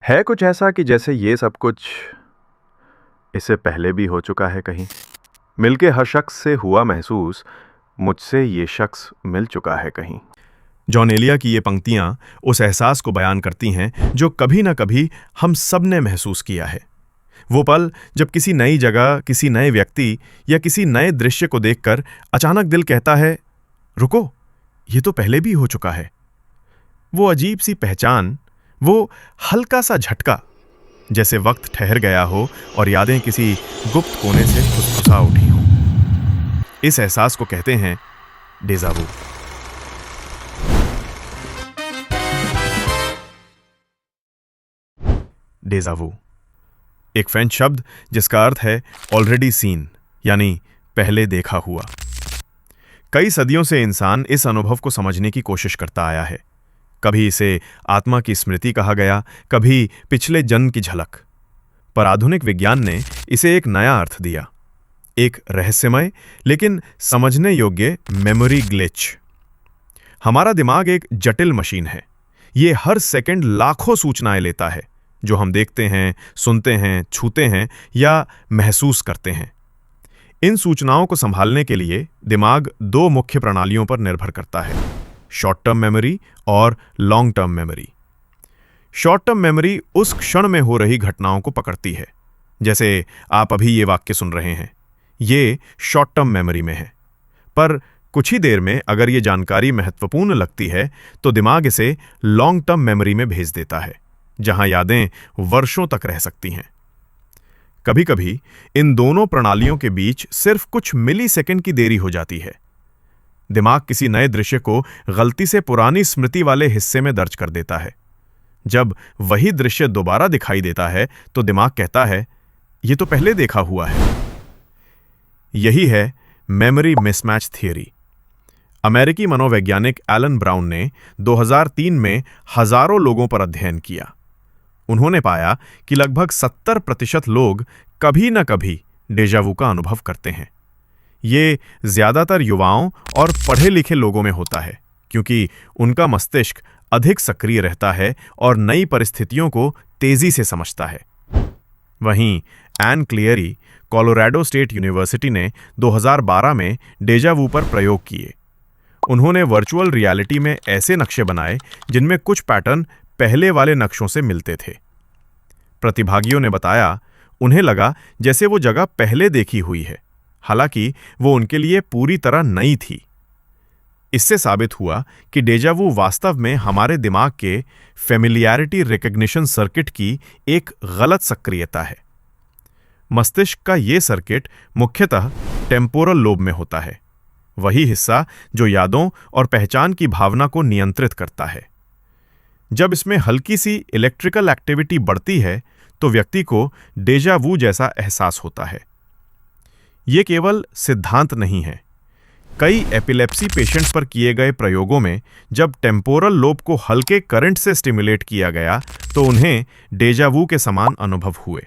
है कुछ ऐसा कि जैसे ये सब कुछ इससे पहले भी हो चुका है कहीं। मिलके हर शख्स से हुआ महसूस, मुझसे ये शख्स मिल चुका है कहीं। जॉन एलिया की ये पंक्तियां उस एहसास को बयान करती हैं जो कभी ना कभी हम सब ने महसूस किया है। वो पल जब किसी नई जगह, किसी नए व्यक्ति या किसी नए दृश्य को देखकर अचानक दिल कहता है, रुको, ये तो पहले भी हो चुका है। वो अजीब सी पहचान, वो हल्का सा झटका, जैसे वक्त ठहर गया हो और यादें किसी गुप्त कोने से फुसफुसा उठी हों। इस एहसास को कहते हैं डेजा वू। डेजा वू एक फ्रेंच शब्द जिसका अर्थ है ऑलरेडी सीन, यानी पहले देखा हुआ। कई सदियों से इंसान इस अनुभव को समझने की कोशिश करता आया है। कभी इसे आत्मा की स्मृति कहा गया, कभी पिछले जन्म की झलक। पर आधुनिक विज्ञान ने इसे एक नया अर्थ दिया, एक रहस्यमय लेकिन समझने योग्य मेमोरी ग्लिच। हमारा दिमाग एक जटिल मशीन है। ये हर सेकंड लाखों सूचनाएं लेता है, जो हम देखते हैं, सुनते हैं, छूते हैं या महसूस करते हैं। इन सूचनाओं को संभालने के लिए दिमाग दो मुख्य प्रणालियों पर निर्भर करता है, शॉर्ट टर्म मेमोरी और long term memory. Short term memory उस क्षण में हो रही घटनाओं को पकड़ती है, जैसे आप अभी ये वाक्य सुन रहे हैं। ये शॉर्ट टर्म मेमोरी में है। पर कुछ ही देर में अगर ये जानकारी महत्वपूर्ण लगती है तो दिमाग इसे लॉन्ग टर्म मेमोरी में भेज देता है, जहां यादें वर्षों तक रह सकती हैं। कभी कभी इन दोनों प्रणालियों के बीच सिर्फ कुछ मिलीसेकंड की देरी हो जाती है। दिमाग किसी नए दृश्य को गलती से पुरानी स्मृति वाले हिस्से में दर्ज कर देता है। जब वही दृश्य दोबारा दिखाई देता है तो दिमाग कहता है, यह तो पहले देखा हुआ है। यही है मेमोरी मिसमैच थियरी। अमेरिकी मनोवैज्ञानिक एलन ब्राउन ने 2003 में हजारों लोगों पर अध्ययन किया। उन्होंने पाया कि लगभग 70% लोग कभी न कभी डेजा वू का अनुभव करते हैं। ये ज्यादातर युवाओं और पढ़े लिखे लोगों में होता है, क्योंकि उनका मस्तिष्क अधिक सक्रिय रहता है और नई परिस्थितियों को तेजी से समझता है। वहीं एन क्लियरी, कोलोराडो स्टेट यूनिवर्सिटी ने 2012 में डेजा वू पर प्रयोग किए। उन्होंने वर्चुअल रियलिटी में ऐसे नक्शे बनाए जिनमें कुछ पैटर्न पहले वाले नक्शों से मिलते थे। प्रतिभागियों ने बताया, उन्हें लगा जैसे वो जगह पहले देखी हुई है, हालांकि वो उनके लिए पूरी तरह नई थी। इससे साबित हुआ कि डेजा वू वास्तव में हमारे दिमाग के फेमिलियरिटी रिकग्निशन सर्किट की एक गलत सक्रियता है। मस्तिष्क का ये सर्किट मुख्यतः टेम्पोरल लोब में होता है, वही हिस्सा जो यादों और पहचान की भावना को नियंत्रित करता है। जब इसमें हल्की सी इलेक्ट्रिकल एक्टिविटी बढ़ती है तो व्यक्ति को डेजा वू जैसा एहसास होता है। यह केवल सिद्धांत नहीं है। कई एपिलेप्सी पेशेंट्स पर किए गए प्रयोगों में जब टेम्पोरल लोब को हल्के करंट से स्टिमुलेट किया गया तो उन्हें डेजा वू के समान अनुभव हुए।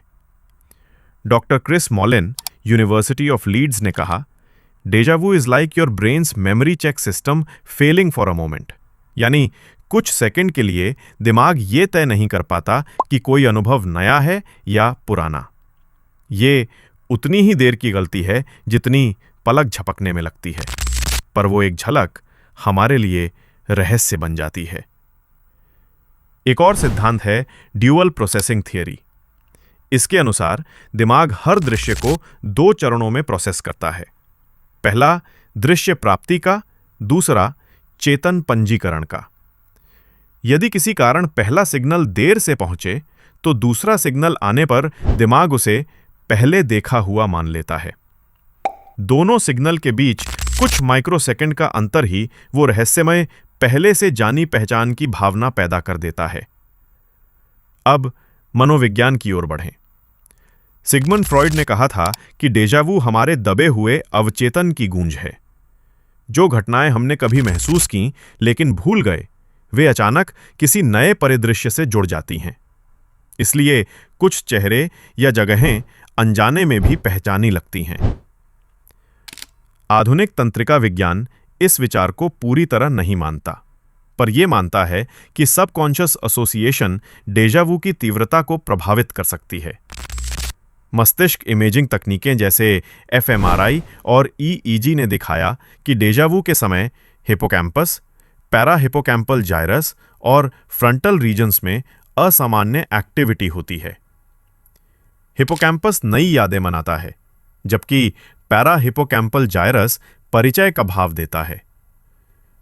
Doctor Chris Moulin, university of Leeds ने कहा, deja vu is like your brain's memory check system failing for a moment. यानी कुछ सेकंड के लिए दिमाग ये तय नहीं कर पाता कि कोई अनुभव नया है या पुराना। ये उतनी ही देर की गलती है जितनी पलक झपकने में लगती है, पर वो एक झलक हमारे लिए रहस्य बन जाती है। एक और सिद्धांत है ड्यूअल प्रोसेसिंग थियरी। इसके अनुसार दिमाग हर दृश्य को दो चरणों में प्रोसेस करता है। पहला दृश्य प्राप्ति का, दूसरा चेतन पंजीकरण का। यदि किसी कारण पहला सिग्नल देर से पहुंचे तो दूसरा सिग्नल आने पर दिमाग उसे पहले देखा हुआ मान लेता है। दोनों सिग्नल के बीच कुछ माइक्रोसेकंड का अंतर ही वो रहस्यमय पहले से जानी पहचान की भावना पैदा कर देता है। अब मनोविज्ञान की ओर बढ़ें। सिगमंड फ्रॉइड ने कहा था कि डेजा वू हमारे दबे हुए अवचेतन की गूंज है। जो घटनाएं हमने कभी महसूस की लेकिन भूल गए, वे अचानक किसी नए परिदृश्य से जुड़ जाती हैं। इसलिए कुछ चेहरे या जगहें अनजाने में भी पहचानी लगती हैं। आधुनिक तंत्रिका विज्ञान इस विचार को पूरी तरह नहीं मानता। पर यह मानता है कि सबकॉन्शियस एसोसिएशन डेजावू की तीव्रता को प्रभावित कर सकती है। मस्तिष्क इमेजिंग तकनीकें जैसे एफएमआरआई और ईईजी ने दिखाया कि डेजावू के समय हिपोकैम्पस, पैराहिपोकैम्पल जाइरस और फ्रंटल रीजन्स में असामान्य एक्टिविटी होती है। हिपोकैम्पस नई यादें मनाता है, जबकि पैराहिपोकैम्पल जाइरस परिचय का भाव देता है।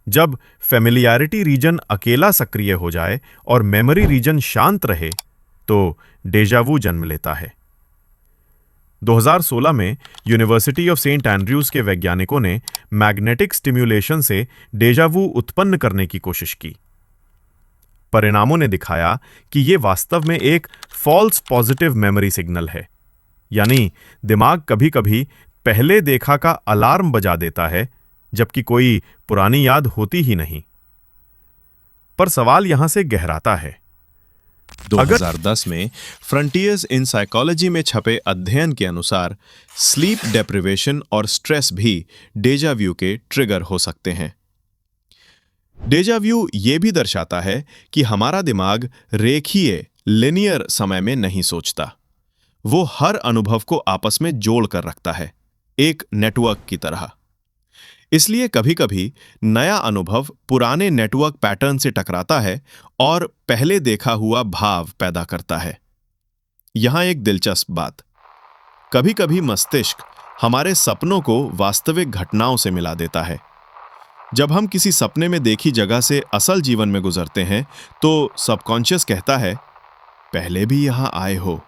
जब फेमिलियरिटी रीजन अकेला सक्रिय हो जाए और मेमोरी रीजन शांत रहे, तो डेजावू जन्म लेता है। 2016 में यूनिवर्सिटी ऑफ सेंट एंड्रयूज के वैज्ञानिकों ने मैग्नेटिक स्टिम्युलेशन से डेजावू उत्पन्न करने की कोशिश की। परिणामों ने दिखाया कि यह वास्तव में एक फॉल्स पॉजिटिव मेमोरी सिग्नल है, यानी दिमाग कभी-कभी पहले देखा का अलार्म बजा देता है, जबकि कोई पुरानी याद होती ही नहीं। पर सवाल यहां से गहराता है। 2010 में फ्रंटियर्स इन साइकोलॉजी में छपे अध्ययन के अनुसार स्लीप डेप्रिवेशन और स्ट्रेस भी डेजाव्यू के ट्रिगर हो सकते हैं। डेजाव्यू यह भी दर्शाता है कि हमारा दिमाग रेखीय लिनियर समय में नहीं सोचता। वो हर अनुभव को आपस में जोड़ कर रखता है, एक नेटवर्क की तरह। इसलिए कभी-कभी नया अनुभव पुराने नेटवर्क पैटर्न से टकराता है और पहले देखा हुआ भाव पैदा करता है। यहां एक दिलचस्प बात, कभी-कभी मस्तिष्क हमारे सपनों को वास्तविक घटनाओं से मिला देता है। जब हम किसी सपने में देखी जगह से असल जीवन में गुजरते हैं, तो सबकॉन्शियस कहता है, पहले भी यहां आए हो।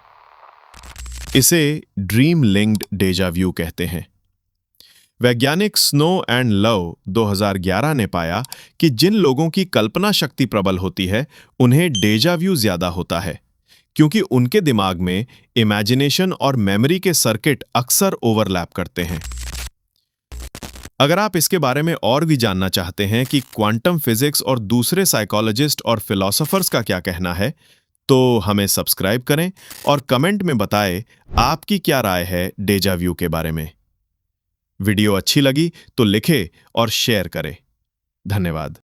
इसे ड्रीम लिंक्ड डेजाव्यू कहते हैं। वैज्ञानिक स्नो एंड लव 2011 ने पाया कि जिन लोगों की कल्पना शक्ति प्रबल होती है, उन्हें डेजाव्यू ज्यादा होता है, क्योंकि उनके दिमाग में इमेजिनेशन और मेमोरी के सर्किट अक्सर ओवरलैप करते हैं। अगर आप इसके बारे में और भी जानना चाहते हैं कि क्वांटम फिजिक्स और दूसरे साइकोलॉजिस्ट और फिलोसोफर्स का क्या कहना है, तो हमें सब्सक्राइब करें और कमेंट में बताएं आपकी क्या राय है डेजाव्यू के बारे में। वीडियो अच्छी लगी तो लिखें और शेयर करें। धन्यवाद।